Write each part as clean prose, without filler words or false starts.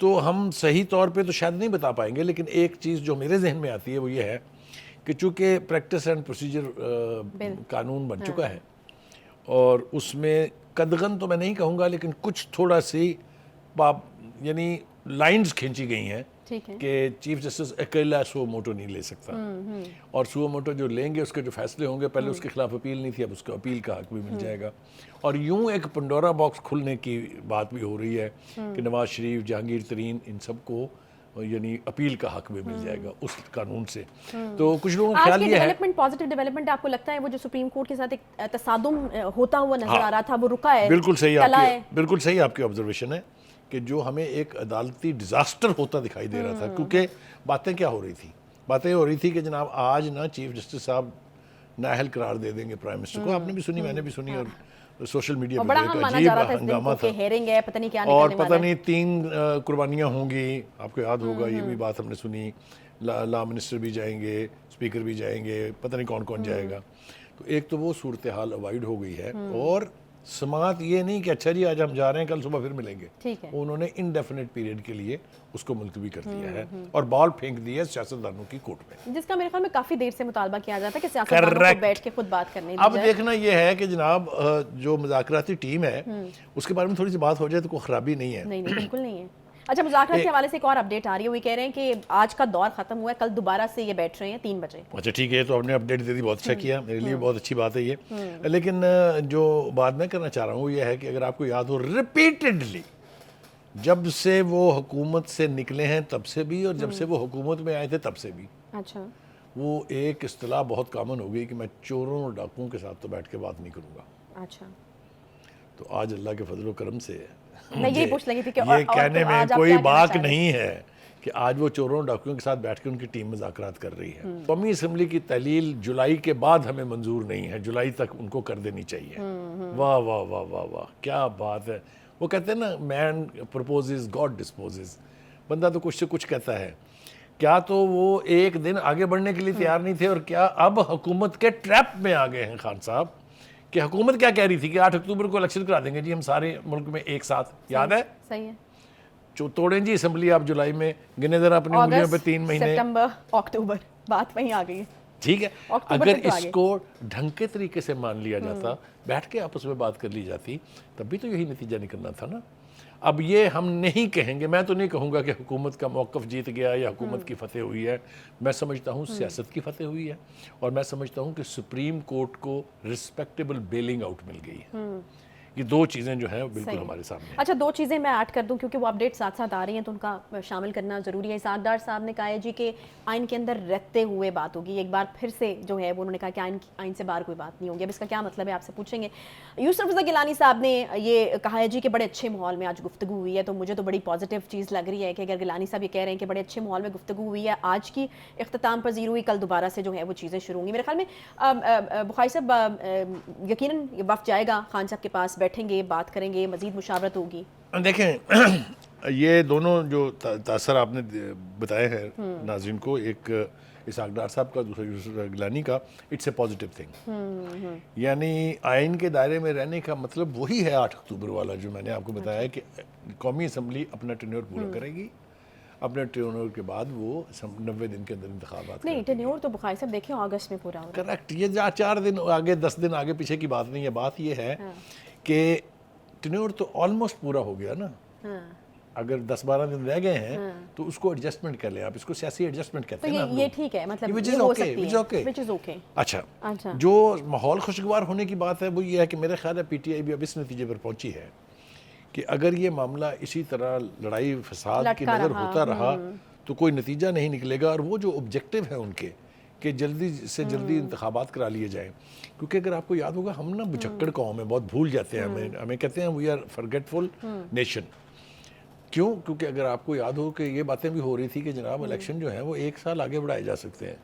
تو ہم صحیح طور پہ تو شاید نہیں بتا پائیں گے، لیکن ایک چیز جو میرے ذہن میں آتی ہے وہ یہ ہے کہ چونکہ پریکٹس اینڈ پروسیجر قانون بن چکا ہے، اور اس میں قدغن تو میں نہیں کہوں گا، لیکن کچھ تھوڑا سی یعنی لائنز کھینچی گئی ہیں کہ چیف جسٹس اکیلا سو موٹو نہیں لے سکتا، اور سو موٹو جو لیں گے اس کے جو فیصلے ہوں گے، پہلے اس کے خلاف اپیل نہیں تھی، اب اس کو اپیل کا حق بھی مل جائے گا، اور یوں ایک پنڈورا باکس کھلنے کی بات بھی ہو رہی ہے کہ نواز شریف، جہانگیر ترین، ان سب کو یعنی اپیل کا حق بھی مل جائے گا اس قانون سے۔ تو کچھ لوگوں کا خیال یہ ہے ڈیولپمنٹ، پازیٹیو ڈیولپمنٹ آپ کو لگتا ہے وہ جو سپریم کورٹ کے ساتھ ایک تصادم ہوتا ہوا نظر آ رہا تھا وہ رکا ہے؟ بالکل صحیح آپ کی آبزرویشن ہے کہ جو ہمیں ایک عدالتی ڈیزاسٹر ہوتا دکھائی دے رہا تھا، کیونکہ باتیں کیا ہو رہی تھی؟ باتیں ہو رہی تھی کہ جناب آج نہ چیف جسٹس صاحب نااہل قرار دے دیں گے پرائم منسٹر کو، آپ نے بھی سنی، میں نے بھی سنی، اور سوشل میڈیا پہ ایک عجیب ہنگامہ تھا، اور پتہ نہیں 3 قربانیاں ہوں گی، آپ کو یاد ہوگا یہ بھی بات ہم نے سنی، لا منسٹر بھی جائیں گے، اسپیکر بھی جائیں گے، پتہ نہیں کون کون جائے گا۔ تو ایک تو وہ صورتحال اوائڈ ہو گئی ہے، اور سماعت یہ نہیں کہ اچھا جی آج ہم جا رہے ہیں کل صبح پھر ملیں گے، انہوں نے انڈیفینٹ پیریڈ کے لیے اس کو ملتوی کر دیا ہے اور بال پھینک دی ہے سیاستدانوں کی کورٹ میں، جس کا میرے خیال میں کافی دیر سے مطالبہ کیا جاتا ہے کہ سیاستدانوں کو بیٹھ کے خود بات کرنے دی اب جائے۔ دیکھنا یہ ہے کہ جناب جو مذاکراتی ٹیم ہے اس کے بارے میں تھوڑی سی بات ہو جائے تو کوئی خرابی نہیں ہے۔ نہیں بالکل نہیں ہے۔ اچھا، مذاکرات کے حوالے سے ایک اور اپڈیٹ آ رہی ہے، وہ کہہ رہے ہیں کہ آج کا دور ختم ہوا ہے، کل دوبارہ سے یہ بیٹھ رہے ہیں 3 بجے۔ اچھا ٹھیک ہے، تو آپ نے اپڈیٹ دے دی، بہت اچھا کیا، میرے لیے بہت اچھی بات ہے یہ۔ لیکن جو بات میں کرنا چاہ رہا ہوں وہ یہ ہے کہ اگر آپ کو یاد ہو، ریپیٹڈلی جب سے وہ حکومت سے نکلے ہیں تب سے بھی، اور جب سے وہ حکومت میں آئے تھے تب سے بھی، اچھا، وہ ایک اصطلاح بہت کامن ہو گئی کہ میں چوروں اور ڈاکوؤں کے ساتھ تو بیٹھ کے بات نہیں کروں گا۔ اچھا، تو آج اللہ کے فضل و کرم سے میں یہی پوچھ لگی تھی کہ یہ کہنے میں کوئی بات نہیں ہے کہ آج وہ چوروں اور ڈاکوؤں کے ساتھ بیٹھ کے ان کی ٹیم مذاکرات کر رہی ہے۔ قومی اسمبلی کی تحلیل جولائی کے بعد ہمیں منظور نہیں ہے، جولائی تک ان کو کر دینی چاہیے۔ واہ واہ واہ واہ واہ، کیا بات ہے! وہ کہتے ہیں نا، مین پرپوزز گاڈ ڈسپوزز، بندہ تو کچھ سے کچھ کہتا ہے۔ کیا تو وہ ایک دن آگے بڑھنے کے لیے تیار نہیں تھے، اور کیا اب حکومت کے ٹریپ میں آ گئے ہیں خان صاحب، کہ حکومت کیا کہہ رہی تھی کہ 8 اکتوبر کو الیکشن کرا دیں گے جی ہم سارے ملک میں ایک ساتھ، یاد ہے؟ صحیح ہے، توڑیں جی اسمبلی آپ جولائی میں، گنے ذرا اپنی انگلیوں پہ 3 مہینے، ستمبر، اکتوبر، بات وہیں آ گئی ہے۔ ٹھیک ہے، اگر اس کو ڈھنگ کے طریقے سے مان لیا جاتا، بیٹھ کے آپس میں بات کر لی جاتی، تب بھی تو یہی نتیجہ نکلنا تھا نا۔ اب یہ ہم نہیں کہیں گے، میں تو نہیں کہوں گا کہ حکومت کا موقف جیت گیا یا حکومت کی فتح ہوئی ہے، میں سمجھتا ہوں سیاست کی فتح ہوئی ہے، اور میں سمجھتا ہوں کہ سپریم کورٹ کو رسپیکٹیبل بیلنگ آؤٹ مل گئی ہے۔ یہ 2 چیزیں جو ہیں بالکل ہمارے سامنے ہیں۔ اچھا، 2 چیزیں میں ایڈ کر دوں کیونکہ وہ اپڈیٹ ساتھ ساتھ آ رہی ہیں تو ان کا شامل کرنا ضروری ہے۔ اسحاق ڈار صاحب نے کہا ہے جی کہ آئین کے اندر رہتے ہوئے بات ہوگی، ایک بار پھر سے جو ہے وہ انہوں نے کہا کہ آئین سے باہر کوئی بات نہیں ہوگی۔ اب اس کا کیا مطلب ہے آپ سے پوچھیں گے۔ یوسف رضا گیلانی صاحب نے یہ کہا ہے جی کہ بڑے اچھے ماحول میں آج گفتگو ہوئی ہے، تو مجھے تو بڑی پازیٹیو چیز لگ رہی ہے کہ اگر گیلانی صاحب یہ کہہ رہے ہیں کہ بڑے اچھے ماحول میں گفتگو ہوئی ہے، آج کی اختتام پذیر ہوئی، کل دوبارہ سے جو ہے وہ چیزیں شروع ہوں گی۔ میرے خیال میں بخاری صاحب یقیناً وفد جائے گا خان صاحب کے پاس، بیٹھیں گے، بات کریں گے، مزید مشاورت ہوگی۔ دیکھیں یہ دونوں جو تاثر آپ نے بتائے ہیں ناظرین کو، ایک اسحاق ڈار صاحب کا، دوسرا یوسف گیلانی کا، اٹس اے پازیٹیو تھنگ، یعنی آئین کے دائرے میں رہنے کا مطلب وہی ہے 8 اکتوبر والا جو میں نے آپ کو بتایا ہے کہ قومی اسمبلی اپنا ٹینیور پورا کرے گی، اپنے ٹینیور کے بعد وہ 90 دن کے اندر انتخابات نہیں، ٹینیور تو بخاری صاحب دیکھیں اگست میں پورا ہو رہا ہے۔ کریکٹ، یہ 4 دن آگے 10 دن آگے پیچھے کی بات نہیں ہے، بات یہ ہے کہ ٹینیور تو آلموسٹ پورا ہو گیا نا، اگر 10-12 دن رہ گئے ہیں تو اس کو ایڈجسٹمنٹ کر لیں آپ، اس کو سیاسی ایڈجسٹمنٹ کہتے ہیں نا یہ ٹھیک ہے، مطلب یہ ہو سکتی ہے، which is okay۔ اچھا، جو ماحول خوشگوار ہونے کی بات ہے وہ یہ ہے کہ میرے خیال ہے پی ٹی آئی بھی اب اس نتیجے پر پہنچی ہے کہ اگر یہ معاملہ اسی طرح لڑائی فساد کی نظر ہوتا رہا تو کوئی نتیجہ نہیں نکلے گا، اور وہ جو آبجیکٹو ہے ان کے کہ جلدی سے جلدی انتخابات کرا لیے جائیں، کیونکہ اگر آپ کو یاد ہوگا ہم نا بچکڑ قوم ہے، بہت بھول جاتے ہیں، ہمیں کہتے ہیں وی آر فرگیٹفل نیشن۔ کیوں؟ کیونکہ اگر آپ کو یاد ہو کہ یہ باتیں بھی ہو رہی تھی کہ جناب الیکشن جو ہے وہ 1 سال آگے بڑھائے جا سکتے ہیں،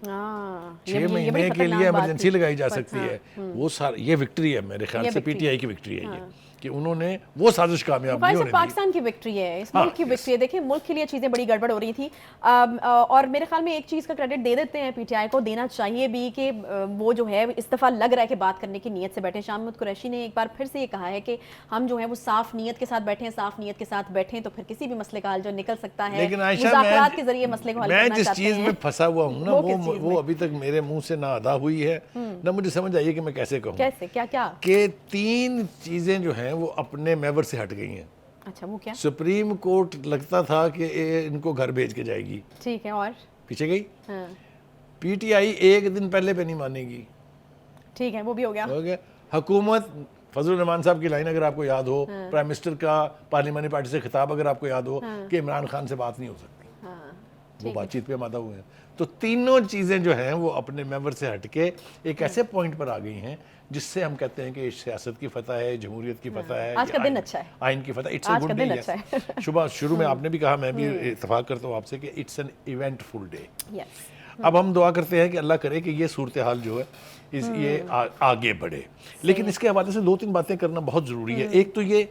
6 مہینے کے لیے ایمرجنسی لگائی جا سکتی ہے، وہ یہ وکٹری ہے میرے خیال سے، پی ٹی آئی کی وکٹری ہے یہ کہ انہوں نے وہ سازش کامیاب نہیں ہونے دی. پاکستان کی وکٹری ہے, اس ملک کی وکٹری ہے. دیکھیں ملک کے لیے چیزیں بڑی گڑبڑ ہو رہی تھی, اور میرے خیال میں ایک چیز کا کریڈٹ دے دیتے ہیں پی ٹی آئی کو, دینا چاہیے بھی, کہ وہ جو ہے اس دفعہ لگ رہا ہے کہ بات کرنے کی نیت سے بیٹھے. شاہ محمود قریشی نے ایک بار پھر سے یہ کہا ہے کہ ہم جو ہے وہ صاف نیت کے ساتھ بیٹھیں, صاف نیت کے ساتھ بیٹھیں تو پھر کسی بھی مسئلے کا حل جو نکل سکتا ہے, مذاکرات کے ذریعے مسئلے کو حل کرنا چاہتے ہیں. میں جس چیز میں پھنسا ہوا ہوں نا وہ ابھی تک میرے منہ سے نہ ادا ہوئی ہے, نہ مجھے سمجھ آئی کہ میں کیسے کہوں. کیسے, کیا کہ 3 چیزیں جو ہیں وہ اپنے محور سے ہٹ گئی ہیں. اچھا, وہ کیا؟ سپریم کورٹ لگتا تھا کہ ان کو گھر بھیج کے جائے گی, ٹھیک ہے, اور پیچھے گئی. پی ٹی آئی 1 دن پہلے پہ نہیں مانے گی, ٹھیک ہے, وہ بھی ہو گیا. حکومت, فضل الرحمان صاحب کی لائن اگر آپ کو یاد ہو, پرائم منسٹر کا پارلیمانی پارٹی سے خطاب اگر آپ کو یاد ہو کہ عمران خان سے بات نہیں ہو سکتی, وہ بات چیت پہ آمادہ ہوئے ہیں. تو تینوں چیزیں جو ہیں وہ اپنے محور سے ہٹ کے ایک ایسے پوائنٹ پر آ گئی ہیں جس سے ہم کہتے ہیں کہ سیاست کی فتح ہے, جمہوریت کی فتح ہے, آج کا دن اچھا ہے, آئین کی فتح. It's a good day. شبہ شروع میں آپ نے بھی کہا, میں بھی اتفاق کرتا ہوں آپ سے کہ it's an event full day. اب ہم دعا کرتے ہیں کہ اللہ کرے کہ یہ صورتحال جو ہے یہ آگے بڑھے. لیکن اس کے حوالے سے 2-3 باتیں کرنا بہت ضروری ہے. ایک تو یہ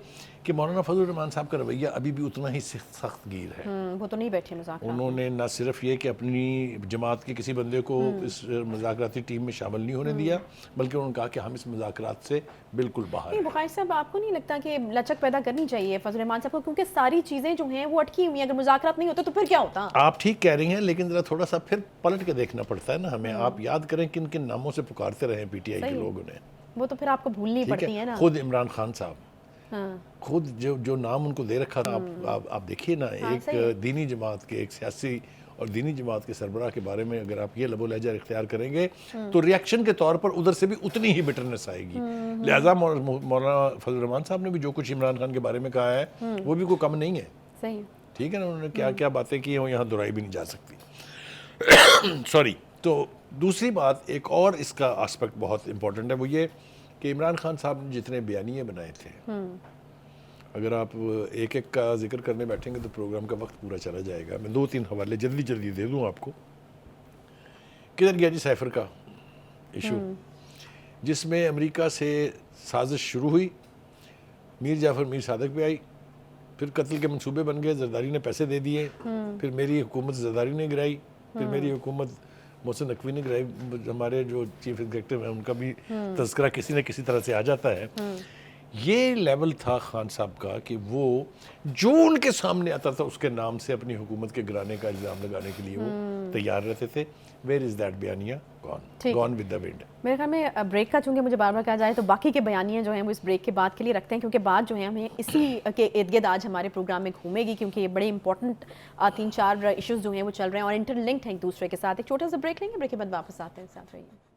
کہ مولانا فضل الرحمان صاحب کا رویہ ابھی بھی اتنا ہی سخت گیر ہے. وہ تو نہیں بیٹھے مذاکرات. انہوں نے نہ صرف یہ کہ اپنی جماعت کے کسی بندے کو اس مذاکراتی ٹیم میں شامل نہیں ہونے دیا, بلکہ انہوں نے کہا کہ ہم اس مذاکرات سے بالکل باہر ہیں. بخاری صاحب, آپ کو نہیں لگتا کہ لچک پیدا کرنی چاہیے فضل الرحمان صاحب کو, کیونکہ ساری چیزیں جو ہیں وہ اٹکی ہوئی ہیں, اگر مذاکرات نہیں ہوتے تو پھر کیا ہوتا؟ آپ ٹھیک کہہ رہی ہیں, لیکن ذرا تھوڑا سا پھر پلٹ کے دیکھنا پڑتا ہے نا ہمیں. آپ یاد کریں کن کن ناموں سے پکارتے رہے پی ٹی آئی کے لوگوں نے. وہ تو پھر آپ کو بھولنی پڑتی ہے نا. خود عمران خان صاحب, خود جو نام ان کو دے رکھا تھا, آپ دیکھیے نا, ایک دینی جماعت کے, ایک سیاسی اور دینی جماعت کے سربراہ کے بارے میں اگر آپ یہ لب و لہجہ اختیار کریں گے تو ریاکشن کے طور پر ادھر سے بھی اتنی ہی بٹرنس آئے گی. لہٰذا مولانا فضل الرحمان صاحب نے بھی جو کچھ عمران خان کے بارے میں کہا ہے وہ بھی کوئی کم نہیں ہے. صحیح, ٹھیک ہے نا, انہوں نے کیا کیا باتیں کی ہیں وہ یہاں دہرائی بھی نہیں جا سکتی. سوری. تو دوسری بات, ایک اور اس کا آسپیکٹ بہت امپورٹنٹ ہے, وہ یہ کہ عمران خان صاحب نے جتنے بیانیے بنائے تھے, اگر آپ ایک ایک کا ذکر کرنے بیٹھیں گے تو پروگرام کا وقت پورا چلا جائے گا. میں 2-3 حوالے جلدی دے دوں آپ کو. کدھر گیا جی سائفر کا ایشو, جس میں امریکہ سے سازش شروع ہوئی, میر جعفر میر صادق پہ آئی, پھر قتل کے منصوبے بن گئے, زرداری نے پیسے دے دیے, پھر میری حکومت زرداری نے گرائی, پھر میری حکومت محسن نقوی نے گرائی. ہمارے جو چیف ایگزیکٹو ہیں ان کا بھی تذکرہ کسی نہ کسی طرح سے آ جاتا ہے. یہ لیول تھا خان صاحب کا کہ وہ جو ان کے سامنے آتا تھا اس کے نام سے اپنی حکومت کے گرانے کا الزام لگانے کے لیے وہ تیار رہتے تھے. ویئر از دیٹ بیانیہ؟ Gone with the wind. میرے خیال میں بریک کا چونکہ مجھے بار بار کہا جائے تو باقی کے بیانیے جو ہیں وہ اس بریک کے بعد کے لیے رکھتے ہیں, کیونکہ بات جو ہے ہمیں اسی کے ارد گرد آج ہمارے پروگرام میں گھومے گی, کیونکہ یہ بڑے امپورٹنٹ 3-4 ایشوز جو ہیں وہ چل رہے ہیں اور انٹر لنکڈ ہیں ایک دوسرے کے ساتھ. ایک چھوٹا سا بریک لیں گے, بریک کے بعد واپس آتے ہیں, ساتھ رہیے.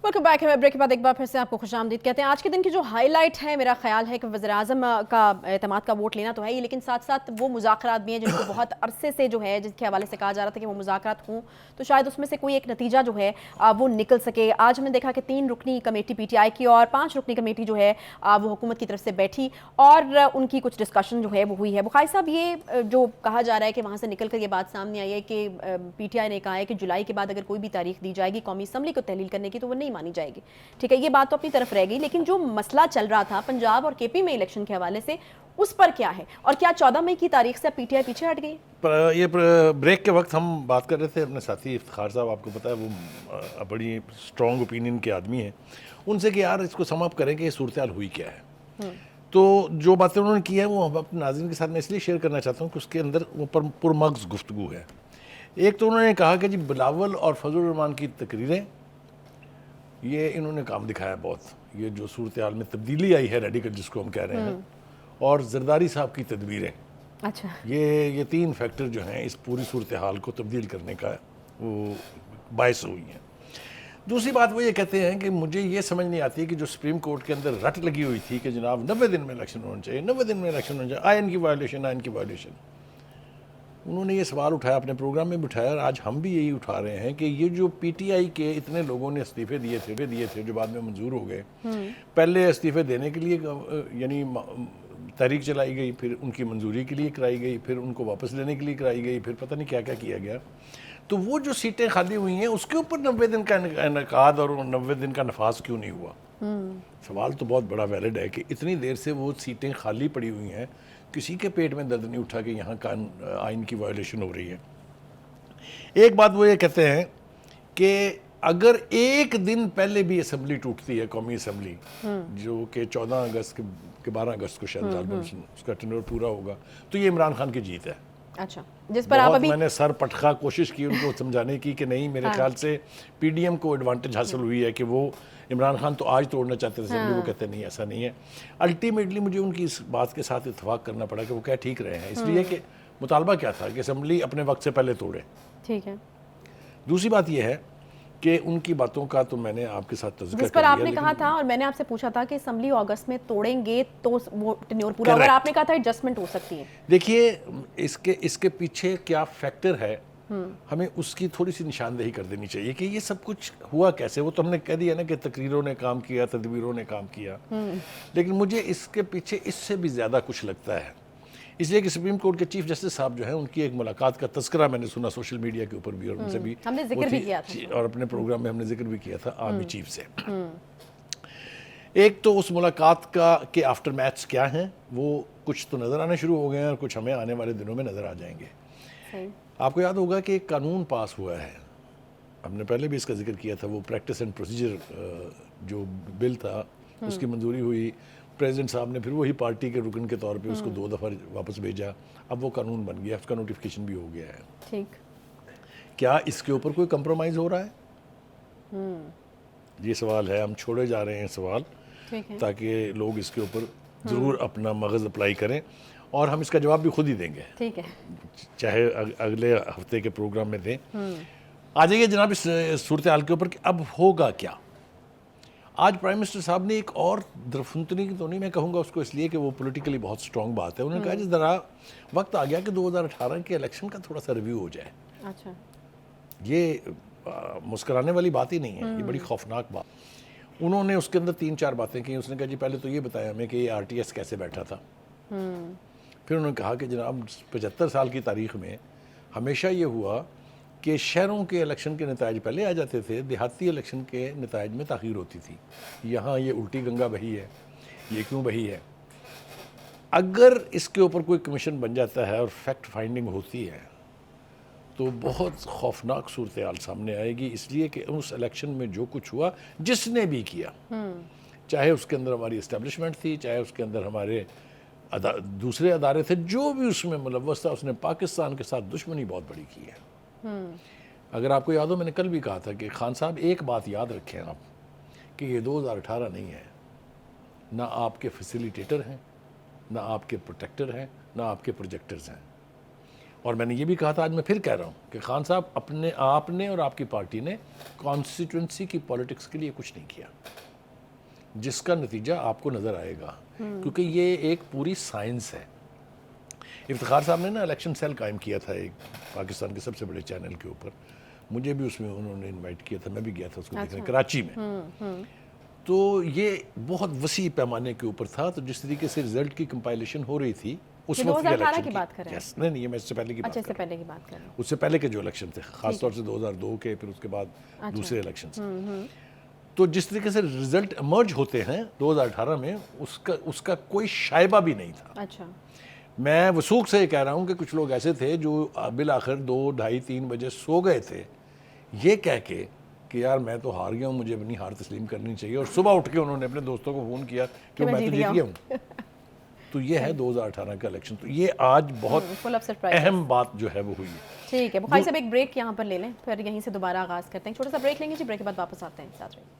Welcome back. ہے بریک کے بعد ایک بار پھر سے آپ کو خوش آمدید کہتے ہیں. آج کے دن کی جو ہائی لائٹ ہے میرا خیال ہے کہ وزیر اعظم کا اعتماد کا ووٹ لینا تو ہے ہی, لیکن ساتھ ساتھ وہ مذاکرات بھی ہیں جن کو بہت عرصے سے جو ہے جس کے حوالے سے کہا جا رہا تھا کہ وہ مذاکرات ہوں, تو شاید اس میں سے کوئی ایک نتیجہ جو ہے وہ نکل سکے. آج ہم نے دیکھا کہ 3 رکنی کمیٹی پی ٹی آئی کی اور 5 رکنی کمیٹی جو ہے وہ حکومت کی طرف سے بیٹھی اور ان کی کچھ ڈسکشن جو ہے وہ ہوئی ہے. بخاری صاحب, یہ جو کہا جا رہا ہے کہ وہاں سے نکل کر یہ بات سامنے آئی ہے کہ پی ٹی آئی نے کہا ہے کہ جولائی کے بعد اگر کوئی بھی تاریخ دی جائے گی قومی اسمبلی کو تحلیل کرنے کی تو وہ نہیں مانی جائے گی. ٹھیک ہے, یہ بات تو اپنی طرف رہ گئی, لیکن جو مسئلہ چل رہا تھا پنجاب اور کے پی میں الیکشن کے حوالے سے, اس پر کیا ہے, اور کیا 14 مئی کی تاریخ سے پی ٹی آئی پیچھے ہٹ گئی؟ یہ بریک کے وقت ہم بات کر رہے تھے اپنے ساتھی افتخار صاحب, آپ کو پتہ ہے وہ بڑی اسٹرانگ اوپینین کے آدمی ہیں, ان سے کہ یار اس کو سم اپ کریں کہ یہ صورتحال ہوئی کیا ہے. تو جو باتیں انہوں نے کی ہیں وہ اپنے ناظرین کے ساتھ میں اس لیے شیئر کرنا چاہتا ہوں کہ اس کے اندر وہ پرمغز گفتگو ہے. ایک تو انہوں نے کہا کہ جی بلاول اور فضل الرحمان کی تقریریں, یہ انہوں نے کام دکھایا بہت, یہ جو صورتحال میں تبدیلی آئی ہے ریڈیکل جس کو ہم کہہ رہے ہیں, اور زرداری صاحب کی تدبیریں, اچھا, یہ 3 فیکٹر جو ہیں اس پوری صورتحال کو تبدیل کرنے کا وہ باعث ہوئی ہیں. دوسری بات وہ یہ کہتے ہیں کہ مجھے یہ سمجھ نہیں آتی کہ جو سپریم کورٹ کے اندر رٹ لگی ہوئی تھی کہ جناب 90 دن میں الیکشن ہونا چاہیے, 90 دن میں الیکشن ہونا چاہیے, آئین کی وائلیشن, انہوں نے یہ سوال اٹھایا اپنے پروگرام میں بٹھایا, اور آج ہم بھی یہی اٹھا رہے ہیں کہ یہ جو پی ٹی آئی کے اتنے لوگوں نے استعفے دیے تھے جو بعد میں منظور ہو گئے, پہلے استعفے دینے کے لیے یعنی تحریک چلائی گئی, پھر ان کی منظوری کے لیے کرائی گئی, پھر ان کو واپس لینے کے لیے کرائی گئی, پھر پتہ نہیں کیا کیا کیا گیا. تو وہ جو سیٹیں خالی ہوئی ہیں اس کے اوپر 90 دن کا انعقاد اور 90 دن کا نفاذ کیوں نہیں ہوا؟ سوال تو بہت بڑا ویلڈ ہے کہ اتنی دیر سے وہ سیٹیں خالی پڑی ہوئی ہیں, کسی کے پیٹ میں درد نہیں اٹھا کہ یہاں آئین کی وائلیشن ہو رہی ہے. ایک بات وہ یہ کہتے ہیں کہ اگر ایک دن پہلے بھی اسمبلی ٹوٹتی ہے, قومی اسمبلی, جو کہ 14 اگست کے 12 اگست کو شاید اس کا ٹینور پورا ہوگا, تو یہ عمران خان کی جیت ہے. اچھا, جس پر آپ ابھی میں نے سر پٹخا کوشش کی ان کو سمجھانے کی کہ نہیں, میرے خیال سے پی ڈی ایم کو ایڈوانٹیج حاصل ہوئی ہے کہ وہ عمران خان تو آج توڑنا چاہتے تھے اسمبلی, وہ کہتے نہیں ایسا نہیں ہے. الٹیمیٹلی مجھے ان کی اس بات کے ساتھ اتفاق کرنا پڑا کہ وہ کہہ ٹھیک رہے ہیں, اس لیے کہ مطالبہ کیا تھا کہ اسمبلی اپنے وقت سے پہلے توڑے. ٹھیک ہے. دوسری بات یہ ہے کہ ان کی باتوں کا تو میں نے آپ کے ساتھ تذکرہ کر جس پر آپ نے کہا تھا اور میں نے آپ سے پوچھا تھا کہ اسمبلی اگست میں توڑیں گے تو وہ ٹینیور پورا ہوگا, اور آپ نے کہا تھا ایڈجسٹمنٹ ہو سکتی ہے. دیکھیے اس کے پیچھے کیا فیکٹر ہے, ہمیں اس کی تھوڑی سی نشاندہی کر دینی چاہیے کہ یہ سب کچھ ہوا کیسے. وہ تو ہم نے کہہ دیا نا کہ تقریروں نے کام کیا, تدبیروں نے کام کیا, لیکن مجھے اس کے پیچھے اس سے بھی زیادہ کچھ لگتا ہے. اس لیے کہ سپریم کورٹ کے چیف جسٹس صاحب جو ہیں, ان کی ایک ملاقات کا تذکرہ میں نے سنا سوشل میڈیا کے اوپر بھی, اور ان سے بھی ہم نے ذکر بھی کیا تھا, اور اپنے پروگرام میں ہم نے ذکر بھی کیا تھا آرمی چیف سے. ایک تو اس ملاقات کا کہ آفٹر میتھس کیا ہیں, وہ کچھ تو نظر آنے شروع ہو گئے ہیں اور کچھ ہمیں آنے والے دنوں میں نظر آ جائیں گے. آپ کو یاد ہوگا کہ ایک قانون پاس ہوا ہے, ہم نے پہلے بھی اس کا ذکر کیا تھا, وہ پریکٹس اینڈ پروسیجر جو بل تھا, اس کی منظوری ہوئی. پریزیڈنٹ صاحب نے پھر وہی پارٹی کے رکن کے طور پہ اس کو 2 دفعہ واپس بھیجا, اب وہ قانون بن گیا, اس کا نوٹیفیکیشن بھی ہو گیا ہے. ٹھیک, کیا اس کے اوپر کوئی کمپرومائز ہو رہا ہے؟ یہ سوال ہے, ہم چھوڑے جا رہے ہیں سوال تاکہ لوگ اس کے اوپر ضرور اپنا مغز اپلائی کریں, اور ہم اس کا جواب بھی خود ہی دیں گے. ٹھیک ہے, چاہے اگلے ہفتے کے پروگرام میں دیں. آ جائیے جناب اس صورتحال کے اوپر کہ اب ہوگا کیا. آج پرائم منسٹر صاحب نے ایک اور درفنتنی کی تو نہیں میں کہوں گا اس کو, اس لیے کہ وہ پولیٹیکلی بہت سٹرونگ بات ہے. انہوں نے کہا جس ذرا وقت آ گیا کہ 2018 کے الیکشن کا تھوڑا سا ریویو ہو جائے. اچھا, یہ مسکرانے والی بات ہی نہیں ہے, یہ بڑی خوفناک بات. انہوں نے اس کے اندر 3-4 باتیں کی. اس نے کہا جی پہلے تو یہ بتایا ہمیں کہ یہ RTS کیسے بیٹھا تھا. پھر انہوں نے کہا کہ جناب 75 سال کی تاریخ میں ہمیشہ یہ ہوا کہ شہروں کے الیکشن کے نتائج پہلے آ جاتے تھے, دیہاتی الیکشن کے نتائج میں تاخیر ہوتی تھی. یہاں یہ الٹی گنگا بہی ہے, یہ کیوں بہی ہے؟ اگر اس کے اوپر کوئی کمیشن بن جاتا ہے اور فیکٹ فائنڈنگ ہوتی ہے تو بہت خوفناک صورتحال سامنے آئے گی. اس لیے کہ اس الیکشن میں جو کچھ ہوا, جس نے بھی کیا, چاہے اس کے اندر ہماری اسٹیبلشمنٹ تھی, چاہے اس کے اندر ہمارے دوسرے ادارے تھے, جو بھی اس میں ملوث تھا, اس نے پاکستان کے ساتھ دشمنی بہت بڑی کی ہے. اگر آپ کو یاد ہو, میں نے کل بھی کہا تھا کہ خان صاحب ایک بات یاد رکھیں آپ کہ یہ 2018 نہیں ہے. نہ آپ کے فیسیلیٹیٹر ہیں, نہ آپ کے پروٹیکٹر ہیں, نہ آپ کے پروجیکٹرز ہیں. اور میں نے یہ بھی کہا تھا, آج میں پھر کہہ رہا ہوں کہ خان صاحب آپ نے اور آپ کی پارٹی نے کانسٹیٹوئنسی کی پولیٹکس کے لیے کچھ نہیں کیا, جس کا نتیجہ آپ کو نظر آئے گا, کیونکہ یہ ایک پوری سائنس ہے. افتخار صاحب نے نا الیکشن سیل قائم کیا تھا ایک پاکستان کے سب سے بڑے چینل کے اوپر, مجھے بھی اس میں انہوں نے انوائٹ کیا تھا, میں بھی گیا تھا اس کو دیکھنے کراچی میں. تو یہ بہت وسیع پیمانے کے اوپر تھا. تو جس طریقے سے رزلٹ کی کمپائلیشن ہو رہی تھی اس وقت کے الیکشن کی بات کر رہے ہیں, نہیں یہ میں اس سے پہلے کی بات کر رہا ہوں, اس سے پہلے کے جو الیکشن تھے, خاص طور سے 2002 کے, پھر اس کے بعد دوسرے الیکشنز. تو جس طریقے سے رزلٹ ایمرج ہوتے ہیں 2018 میں, اس کا کوئی شائبہ بھی نہیں تھا. اچھا, میں وثوق سے یہ کہہ رہا ہوں کہ کچھ لوگ ایسے تھے جو بالآخر 2, 2:30, 3 بجے سو گئے تھے یہ کہہ کے کہ یار میں تو ہار گیا ہوں, مجھے اپنی ہار تسلیم کرنی چاہیے. اور صبح اٹھ کے انہوں نے اپنے دوستوں کو فون کیا کہ میں تو جیت گیا ہوں. تو یہ ہے 2018 کا الیکشن. تو یہ آج بہت اہم بات جو ہے وہ ہوئی ہے. ٹھیک ہے بخاری صاحب, ایک بریک یہاں پر لے لیں, پھر یہیں سے دوبارہ آغاز کرتے ہیں. چھوٹا سا بریک لیں گے جی, بریک کے بعد واپس آتے ہیں. ساتھ رہیے.